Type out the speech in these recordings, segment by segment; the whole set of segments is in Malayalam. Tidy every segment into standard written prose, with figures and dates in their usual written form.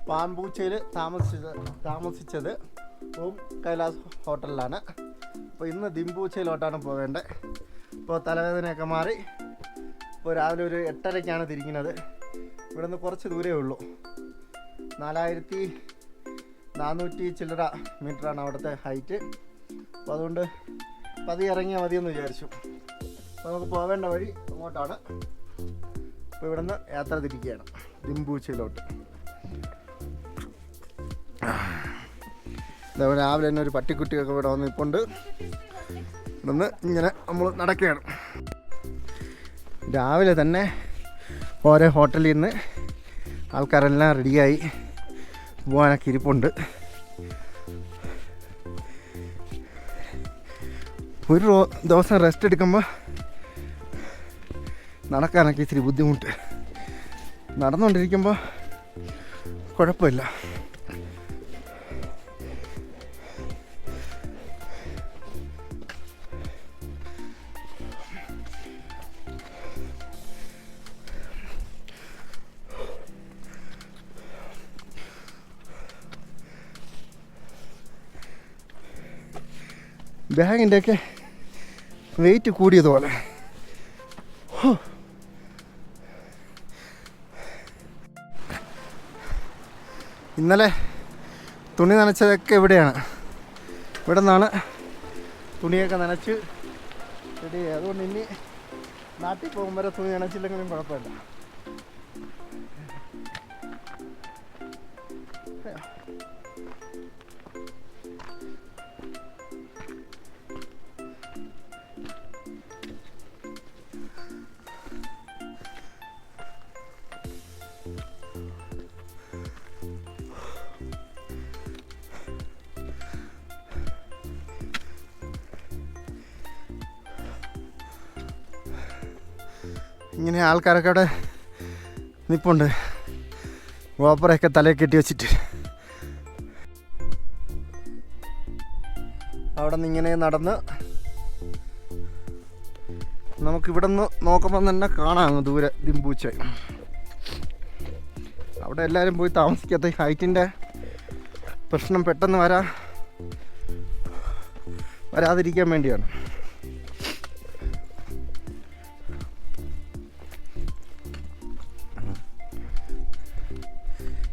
പാമ്പൂച്ചയിൽ താമസിച്ചത് റൂം കൈലാസ് ഹോട്ടലിലാണ്. അപ്പോൾ ഇന്ന് ദിംപൂച്ചയിലോട്ടാണ് പോവേണ്ടത്. ഇപ്പോൾ തലവേദനയൊക്കെ മാറി ഇപ്പോൾ രാവിലെ ഒരു 8:30ക്കാണ് തിരിക്കുന്നത്. ഇവിടെ നിന്ന് കുറച്ച് ദൂരമേ ഉള്ളൂ. 4400 ചില്ലറ മീറ്ററാണ് അവിടുത്തെ ഹൈറ്റ്. അപ്പോൾ അതുകൊണ്ട് പതിയെ ഇറങ്ങിയാൽ മതിയെന്ന് വിചാരിച്ചു. അപ്പോൾ നമുക്ക് പോവേണ്ട വഴി അങ്ങോട്ടാണ്. അപ്പോൾ ഇവിടെ നിന്ന് യാത്ര തിരിക്കുകയാണ് ദിംപൂച്ചയിലോട്ട്. അതേപോലെ രാവിലെ തന്നെ ഒരു പട്ടിക്കുട്ടിയൊക്കെ ഇവിടെ വന്ന് നിൽപ്പുണ്ട്. ഇവിടുന്ന് ഇങ്ങനെ നമ്മൾ നടക്കുകയാണ്. രാവിലെ തന്നെ ഓരോ ഹോട്ടലിൽ നിന്ന് ആൾക്കാരെല്ലാം റെഡിയായി പോകാനൊക്കെ ഇരിപ്പുണ്ട്. ഒരു ദിവസം റെസ്റ്റ് എടുക്കുമ്പോൾ നടക്കാനൊക്കെ ഇച്ചിരി ബുദ്ധിമുട്ട്. നടന്നുകൊണ്ടിരിക്കുമ്പോൾ കുഴപ്പമില്ല. ബാഗിൻ്റെയൊക്കെ വെയിറ്റ് കൂടിയതുപോലെ. ഇന്നലെ തുണി നനച്ചതൊക്കെ ഇവിടെയാണ്. ഇവിടെ നിന്നാണ് തുണിയൊക്കെ നനച്ച് റെഡി. അതുകൊണ്ട് ഇനി നാട്ടിൽ പോകും വരെ തുണി നനച്ചില്ലെങ്കിലും കുഴപ്പമില്ല. ഇങ്ങനെ ആൾക്കാരൊക്കെ അവിടെ നിൽപ്പുണ്ട്, ഗോപ്പറയൊക്കെ തലയിൽ കെട്ടി വെച്ചിട്ട്. അവിടെ നിന്ന് ഇങ്ങനെ നടന്ന് നമുക്കിവിടെ നിന്ന് നോക്കുമ്പോൾ തന്നെ കാണാം ദൂരെ ദിംപൂച്ച. അവിടെ എല്ലാവരും പോയി താമസിക്കാത്ത ഹൈറ്റിൻ്റെ പ്രശ്നം പെട്ടെന്ന് വരാതിരിക്കാൻ വേണ്ടിയാണ്.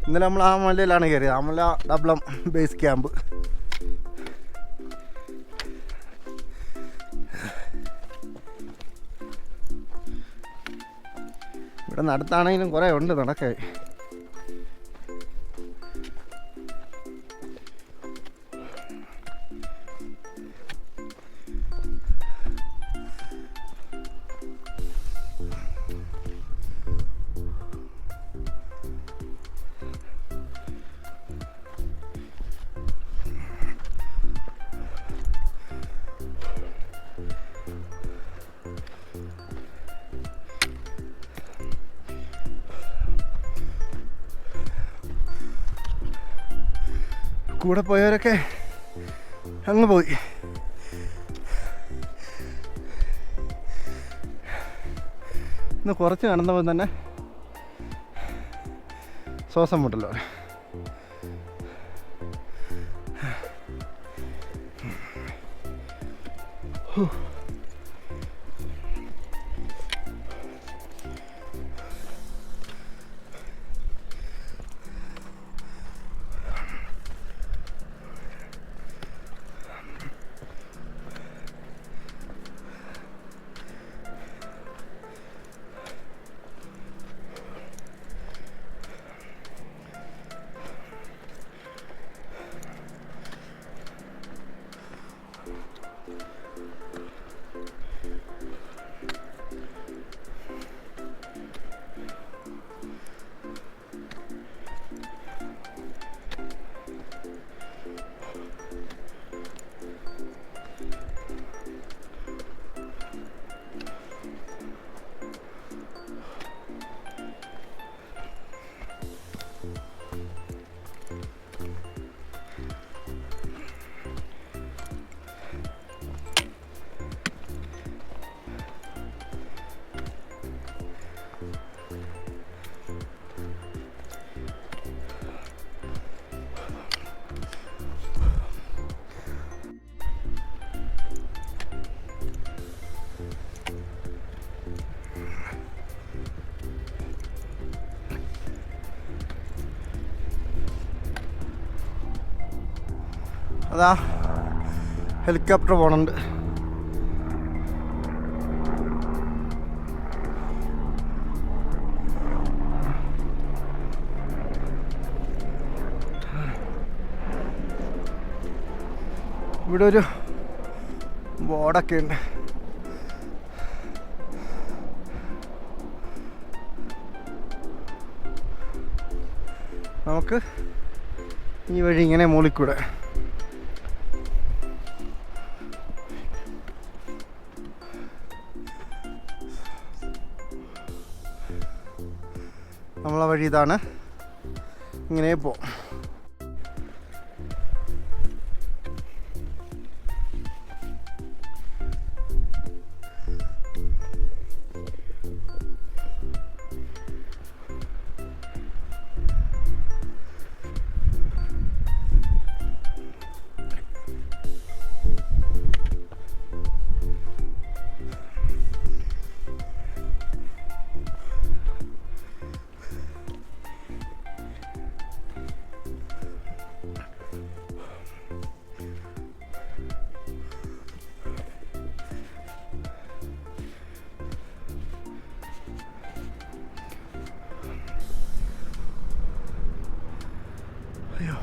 ഇന്നലെ നമ്മൾ ആ മലയിലാണ് കയറിയത്, അമല ഡബ്ലം ബേസ് ക്യാമ്പ്. ഇവിടെ നടത്താണെങ്കിലും കുറേ ഉണ്ട് നടക്കാൻ. കൂടെ പോയവരൊക്കെ അങ്ങ് പോയി. ഇന്ന് കുറച്ച് നടന്നപ്പോൾ തന്നെ ശ്വാസം മുട്ടല്ലോ. അതാ ഹെലികോപ്റ്റർ പോണുണ്ട്. ഇവിടെ ഒരു ബോർഡൊക്കെ ഉണ്ട്. നമുക്ക് ഈ വഴി ഇങ്ങനെ മൂളിക്കൂടെ. നമ്മളെ വഴി ഇതാണ്, ഇങ്ങനെ പോ. അയ്യോ,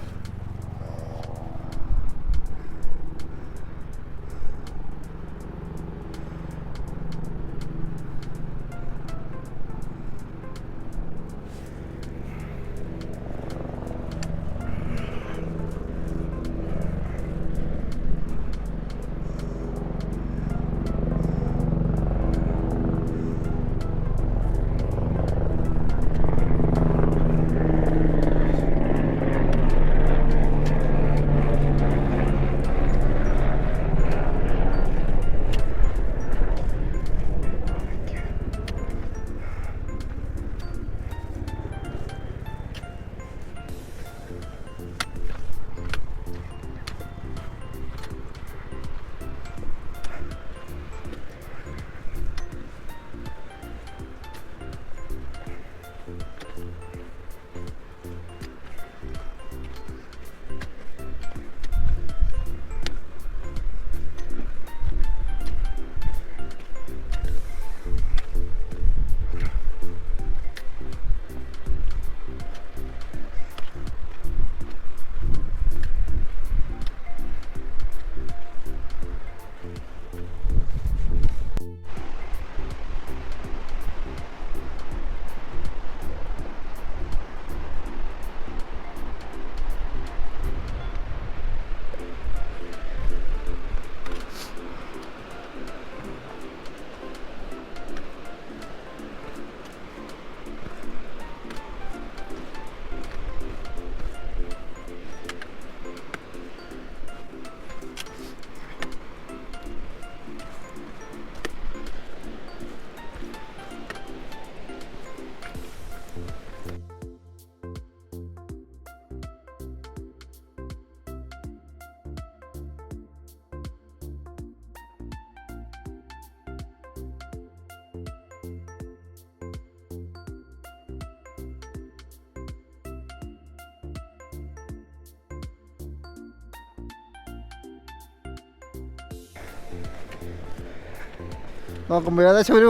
നോക്കുമ്പോൾ ഏകദേശം ഒരു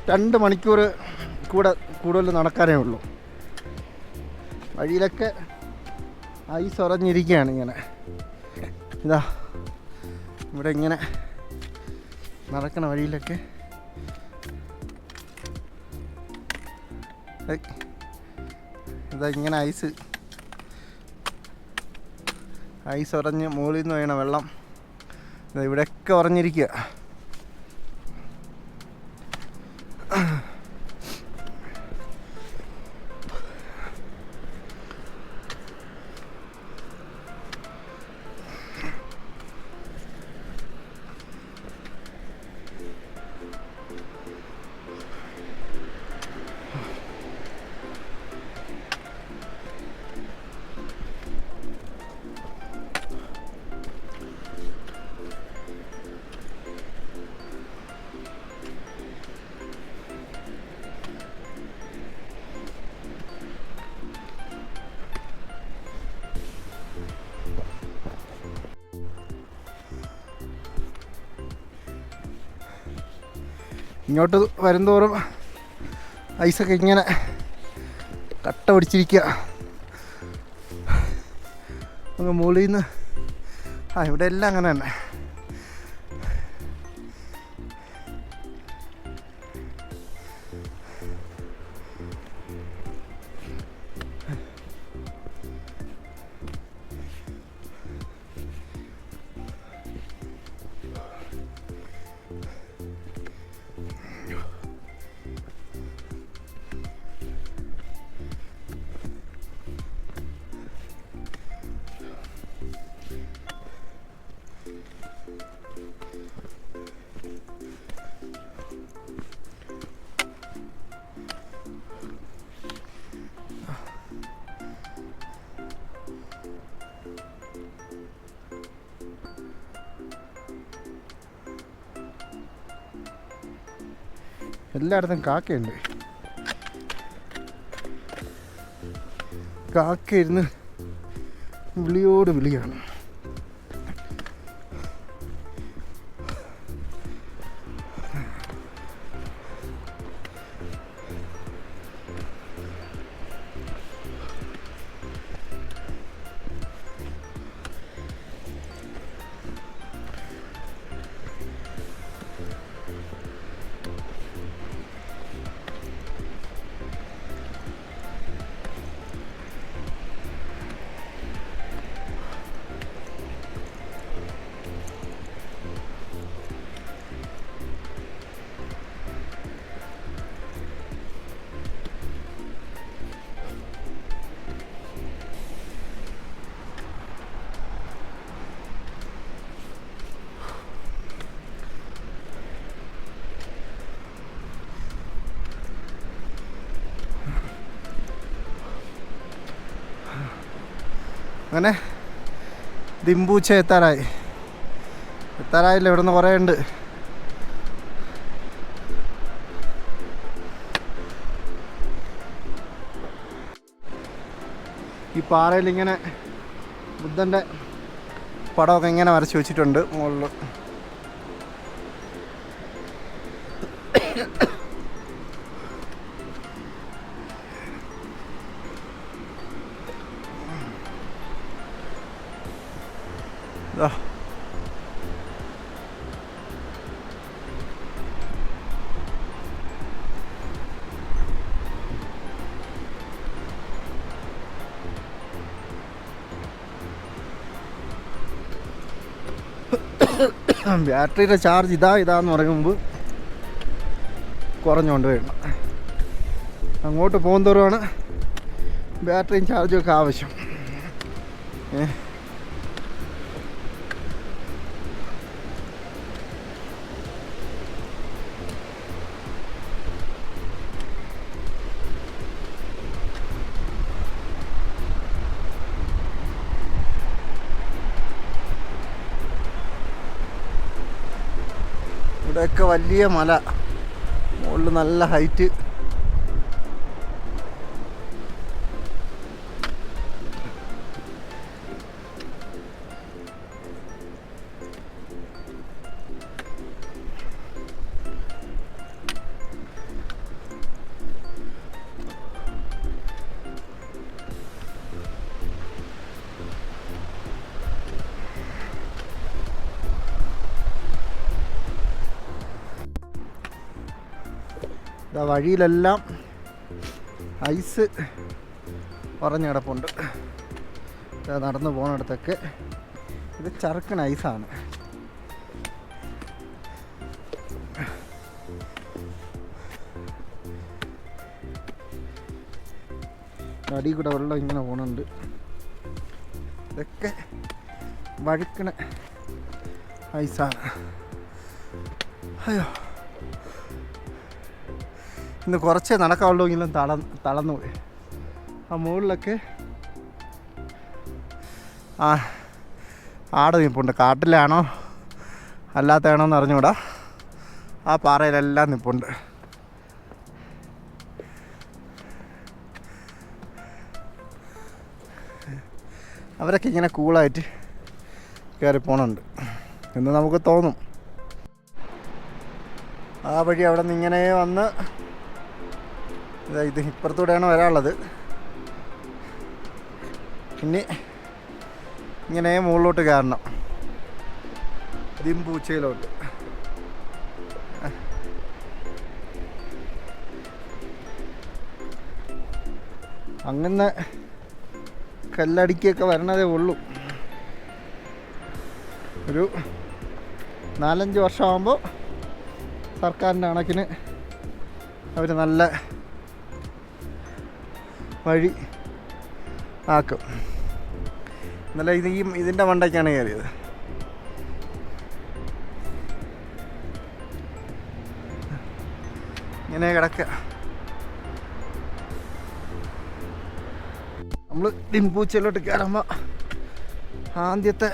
2 മണിക്കൂർ കൂടുതൽ നടക്കാനേ ഉള്ളൂ. വഴിയിലൊക്കെ ഐസ് ഉറഞ്ഞിരിക്കുകയാണ്. ഇങ്ങനെ ഇതാ ഇവിടെ ഇങ്ങനെ നടക്കണ വഴിയിലൊക്കെ ഇതാ ഇങ്ങനെ ഐസ് ഉറഞ്ഞ് മുകളിൽ നിന്ന് വീണ വെള്ളം ഇവിടെയൊക്കെ ഉറഞ്ഞിരിക്കുക. ഇങ്ങോട്ട് വരുന്തോറും ഐസൊക്കെ ഇങ്ങനെ കട്ട പിടിച്ചിരിക്കുക. അങ്ങ് മുകളിൽ നിന്ന് ഇവിടെ എല്ലാം അങ്ങനെ തന്നെ. എല്ലായിടത്തും കാക്കയുണ്ട്. കാക്ക ഇരുന്ന് വിളിയോട് വിളിയാണ്. അങ്ങനെ ദിംബൂച്ച എത്താറായില്ല. ഇവിടെ നിന്ന് കുറേ ഉണ്ട്. ഈ പാറയിൽ ഇങ്ങനെ ബുദ്ധൻ്റെ പടമൊക്കെ ഇങ്ങനെ വരച്ച് വെച്ചിട്ടുണ്ട് മുകളിൽ. ബാറ്ററിയുടെ ചാർജ് ഇതാന്ന് പറയുമ്പോൾ കുറഞ്ഞുകൊണ്ട് വേണം. അങ്ങോട്ട് പോകുന്തോറുമാണ് ബാറ്ററിയും ചാർജും ഒക്കെ ആവശ്യം. ഇവിടെയൊക്കെ വലിയ മല, മുകളിൽ നല്ല ഹൈറ്റ്. വഴിയിലെല്ലാം ഐസ് ഉറഞ്ഞു കിടപ്പുണ്ട്. നടന്നു പോകുന്നിടത്തൊക്കെ ഇത് ചറുക്കൻ ഐസാണ്. അടി കൂടെ വെള്ളം ഇങ്ങനെ പോകുന്നുണ്ട്. ഇതൊക്കെ വഴുക്കണ ഐസാണ്. അയ്യോ, ഇന്ന് കുറച്ചേ നടക്കാവുള്ളൂ എങ്കിലും തളർന്നു പോയി. ആ മുകളിലൊക്കെ ആട് നിൽപ്പുണ്ട്. കാട്ടിലാണോ അല്ലാത്തതാണോ എന്ന് അറിഞ്ഞുകൂടാ. ആ പാറയിലെല്ലാം നിൽപ്പുണ്ട്. അവരൊക്കെ ഇങ്ങനെ കൂളായിട്ട് കയറി പോണുണ്ട് എന്ന് നമുക്ക് തോന്നും. ആ വഴി അവിടെ നിന്ന് ഇങ്ങനെ വന്ന് ഇത് ഇപ്പുറത്തൂടെയാണ് വരാനുള്ളത്. ഇനി ഇങ്ങനെ മുകളിലോട്ട് കയറണം, ദിംപൂച്ചയിലോട്ട്. അങ്ങനെ കല്ലടിക്കൊക്കെ വരണതേ ഉള്ളൂ. ഒരു 4-5 വർഷമാകുമ്പോൾ സർക്കാരിൻ്റെ കണക്കിന് അവർ നല്ല വഴി ആക്കും. ഇന്നലെ ഇതിൻ്റെ മണ്ടയ്ക്കാണ് കയറിയത്. ഇങ്ങനെ കിടക്കുക. നമ്മൾ ദിംപൂച്ചയിലോട്ട് കയറുമ്പോൾ ആദ്യത്തെ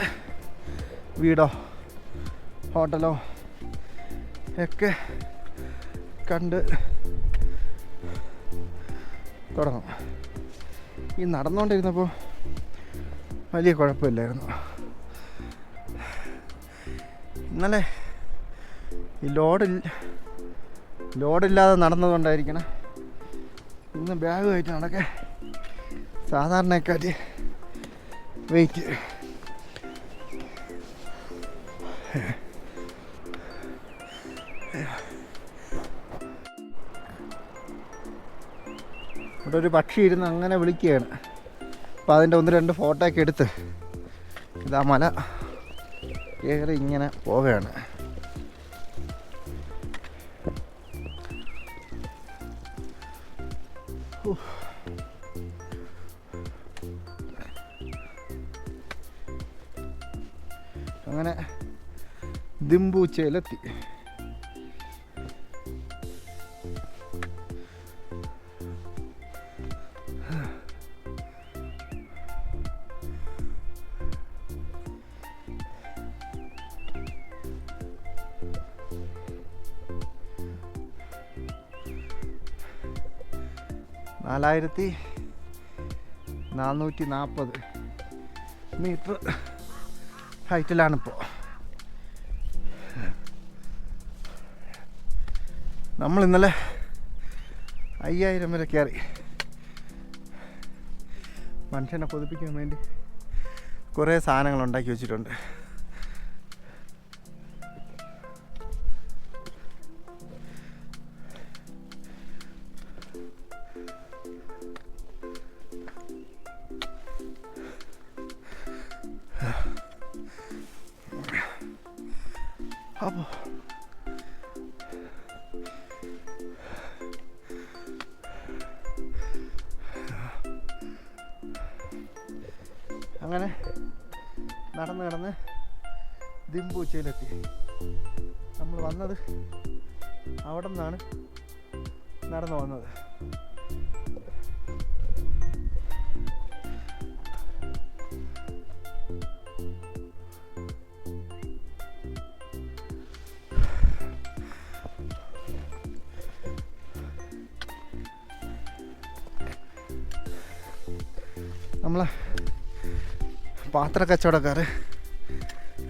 വീടോ ഹോട്ടലോ ഒക്കെ കണ്ട് തുടങ്ങും. ഈ നടന്നുകൊണ്ടിരുന്നപ്പോൾ വലിയ കുഴപ്പമില്ലായിരുന്നു. ഇന്നലെ ഈ ലോഡില്ലാതെ നടന്നതുകൊണ്ടായിരിക്കണം ഇന്ന് ബാഗുമായിട്ട് നടക്കേ സാധാരണക്കാറ്റ് വെയിറ്റ്. ഇവിടെ ഒരു പക്ഷി ഇരുന്ന് അങ്ങനെ വിളിക്കുകയാണ്. അപ്പോൾ അതിൻ്റെ 1-2 ഫോട്ടോ ഒക്കെ എടുത്ത് ഇതാ മല കയറി ഇങ്ങനെ പോവുകയാണ്. അങ്ങനെ ദിംപൂച്ചയിലെത്തി. നാലായിരത്തി 440 മീറ്റർ ഹൈറ്റിലാണിപ്പോൾ. നമ്മൾ ഇന്നലെ 5000 വരെ കയറി. മനുഷ്യനെ കൊതിപ്പിക്കാൻ വേണ്ടി കുറേ സാധനങ്ങൾ ഉണ്ടാക്കി വെച്ചിട്ടുണ്ട്. അപ്പോൾ അങ്ങനെ നടന്ന് ദിംപൂച്ചയിലെത്തി. നമ്മൾ വന്നത് അവിടെ നിന്നാണ് നടന്നു വന്നത്. നമ്മളെ പാത്ര കച്ചവടക്കാർ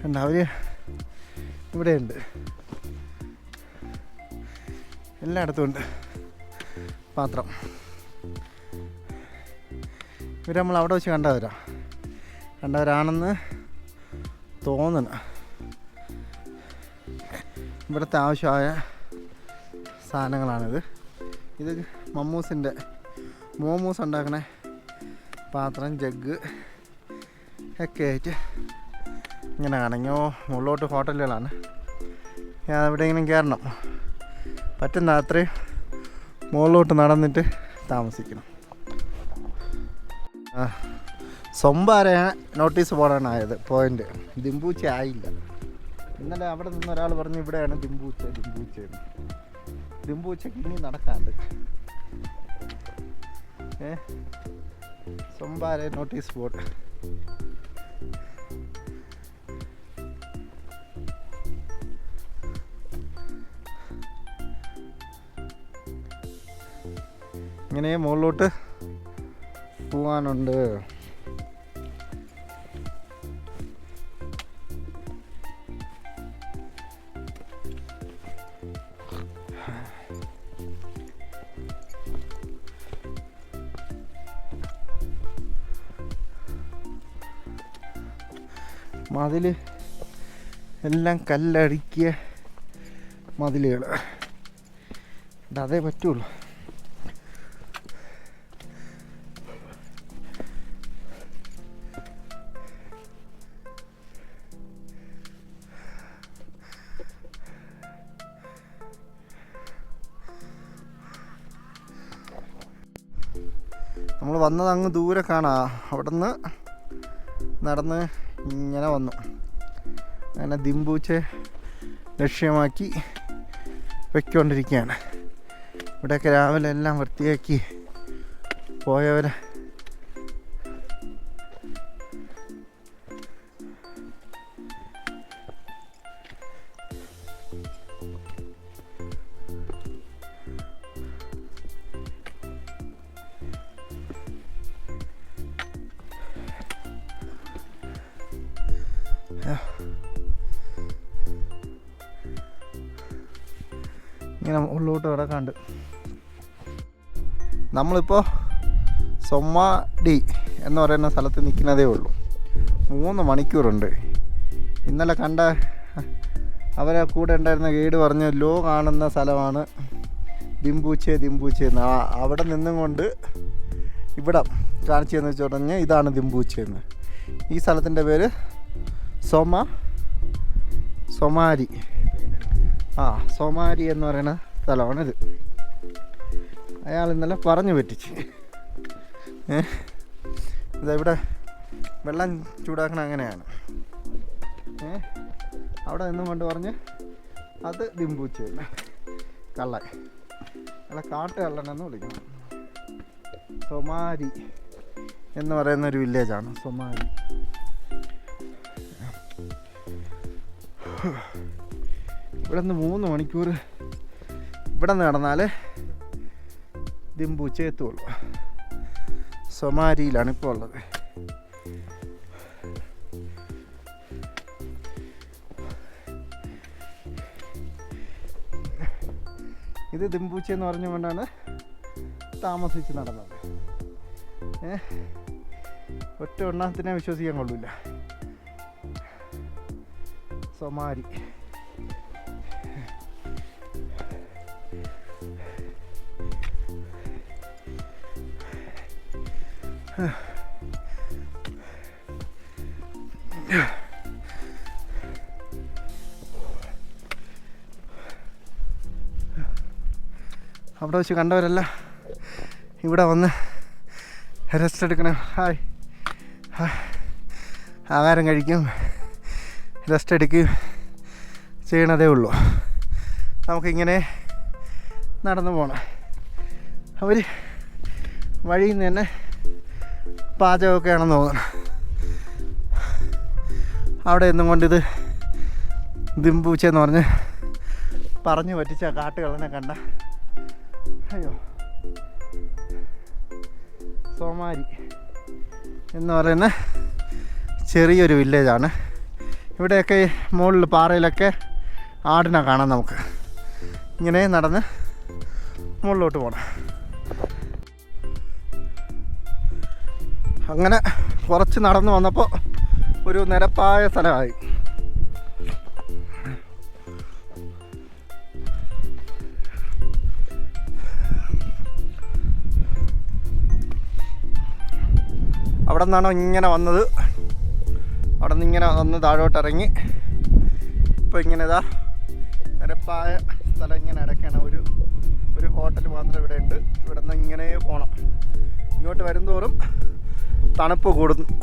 ഉണ്ട്, അവർ ഇവിടെയുണ്ട്, എല്ലായിടത്തും ഉണ്ട് പാത്രം. ഇവർ നമ്മൾ അവിടെ വെച്ച് കണ്ടവരാണെന്ന് തോന്നണം. ഇവിടുത്തെ ആവശ്യമായ സാധനങ്ങളാണിത്. ഇത് മോമോസ് ഉണ്ടാക്കണ പാത്രം, ജഗ് ഒക്കെ ആയിട്ട് ഇങ്ങനെ കാണും. മുകളിലോട്ട് ഹോട്ടലുകളാണ്. ഞാൻ എവിടെയെങ്കിലും കയറണം, പറ്റുന്ന അത്രയും മുകളിലോട്ട് നടന്നിട്ട് താമസിക്കണം. സൊമ്പാര നോട്ടീസ് ബോർഡാണായത് പോയിൻ്റ്. ദിംപൂച്ച ആയില്ല. ഇന്നലെ അവിടെ നിന്ന് ഒരാൾ പറഞ്ഞു ഇവിടെയാണ് ദിംപൂച്ച. ദിംപൂച്ചക്ക് ഇനി നടക്കാണ്ട്. സൊമ്പാര നോട്ടീസ് ബോർഡ്. ഇങ്ങനെ മുകളിലോട്ട് പോകാനുണ്ട്. മതിൽ എല്ലാം കല്ലടിക്കിയ മതിലുകൾ. അതേ പറ്റുള്ളൂ. നമ്മൾ വന്നത് അങ്ങ് ദൂരെ കാണാം. അവിടെ നിന്ന് നടന്ന് ഇങ്ങനെ വന്നു. അങ്ങനെ ദിംബൂച്ചെ ലക്ഷ്യമാക്കി വയ്ക്കൊണ്ടിരിക്കുകയാണ്. ഇവിടെയൊക്കെ രാവിലെ എല്ലാം വൃത്തിയാക്കി പോയവർ ഇങ്ങനെ ഉള്ളോട്ട് കിടക്കാണ്ട്. നമ്മളിപ്പോൾ സൊമാഡി എന്ന് പറയുന്ന സ്ഥലത്ത് നിൽക്കുന്നതേ ഉള്ളൂ. 3 മണിക്കൂറുണ്ട്. ഇന്നലെ കണ്ട അവരെ കൂടെ ഉണ്ടായിരുന്ന ഗൈഡ് പറഞ്ഞു ലോ കാണുന്ന സ്ഥലമാണ് ദിംബൂച്ചെ എന്ന്. അവിടെ നിന്നും കൊണ്ട് ഇവിടെ കാണിച്ചതെന്ന് വെച്ച് പറഞ്ഞാൽ ഇതാണ് ദിംബൂച്ചെ എന്ന്. ഈ സ്ഥലത്തിൻ്റെ പേര് സൊമാരി. സൊമാരി എന്ന് പറയുന്ന സ്ഥലമാണിത്. അയാൾ ഇന്നലെ പറഞ്ഞു പറ്റിച്ച്. ഇതെവിടെ വെള്ളം ചൂടാക്കണം അങ്ങനെയാണ്. അവിടെ നിന്നും കൊണ്ട് പറഞ്ഞ് അത് ദിംബൂച്ചെ കള്ളൻ. അയാളെ കാട്ടുകള്ളനെന്ന് വിളിക്കണം. സൊമാരി എന്ന് പറയുന്നൊരു വില്ലേജാണ് സൊമാരി. ഇവിടെ നിന്ന് 3 മണിക്കൂർ ഇവിടെ നിന്ന് നടന്നാൽ ദിംബൂച്ചെ എത്തുള്ളൂ. സൊമാരിയിലാണ് ഇപ്പോൾ ഉള്ളത്. ഇത് ദിംബൂച്ചെ എന്ന് പറഞ്ഞുകൊണ്ടാണ് താമസിച്ച് നടന്നത്. ഒറ്റ എണ്ണത്തിനെ വിശ്വസിക്കാൻ കൊള്ളില്ല. സൊമാരി അവിടെ വെച്ച് കണ്ടവരല്ല ഇവിടെ വന്ന് റെസ്റ്റ് എടുക്കണം. ആഹാരം കഴിക്കും, റെസ്റ്റ് എടുക്കുകയും ചെയ്യണതേ ഉള്ളൂ. നമുക്കിങ്ങനെ നടന്നു പോകണം. അവർ വഴിയിൽ നിന്ന് തന്നെ പാചകമൊക്കെ ആണെന്ന് തോന്നണം. അവിടെ നിന്നും കൊണ്ടിത് ദിംബൂച്ചെ എന്ന് പറഞ്ഞു പറ്റിച്ച കാട്ടുകള്ളനെ കണ്ട. അയ്യോ, സൊമാരി എന്ന് പറയുന്ന ചെറിയൊരു വില്ലേജാണ്. ഇവിടെയൊക്കെ മുകളിൽ പാറയിലൊക്കെ ആടിനെ കാണാം. നമുക്ക് ഇങ്ങനെ നടന്ന് മുകളിലോട്ട് പോകണം. അങ്ങനെ കുറച്ച് നടന്നു വന്നപ്പോൾ ഒരു നിരപ്പായ സ്ഥലമായി. അവിടെ നിന്നാണോ ഇങ്ങനെ വന്നത്. അവിടെ നിന്ന് ഇങ്ങനെ വന്ന് താഴോട്ടിറങ്ങി ഇപ്പോൾ ഇങ്ങനെ ഇതാ നിരപ്പായ സ്ഥലം ഇങ്ങനെ ഇടയ്ക്കാണ്. ഒരു ഹോട്ടൽ മാത്രം ഇവിടെ ഉണ്ട്. ഇവിടെ നിന്ന് ഇങ്ങനെ പോകണം. ഇങ്ങോട്ട് വരുന്തോറും തണുപ്പ്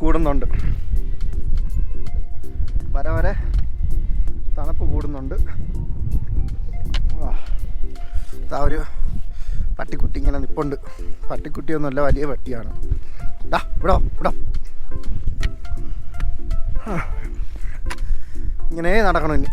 കൂടുന്നുണ്ട്. വരെ തണുപ്പ് കൂടുന്നുണ്ട്. ഒരു പട്ടിക്കുട്ടി ഇങ്ങനെ നിൽപ്പുണ്ട്. പട്ടിക്കുട്ടിയൊന്നുമല്ല, വലിയ പട്ടിയാണ്. ഇവിടെ ഇങ്ങനെ നടക്കണം ഇനി.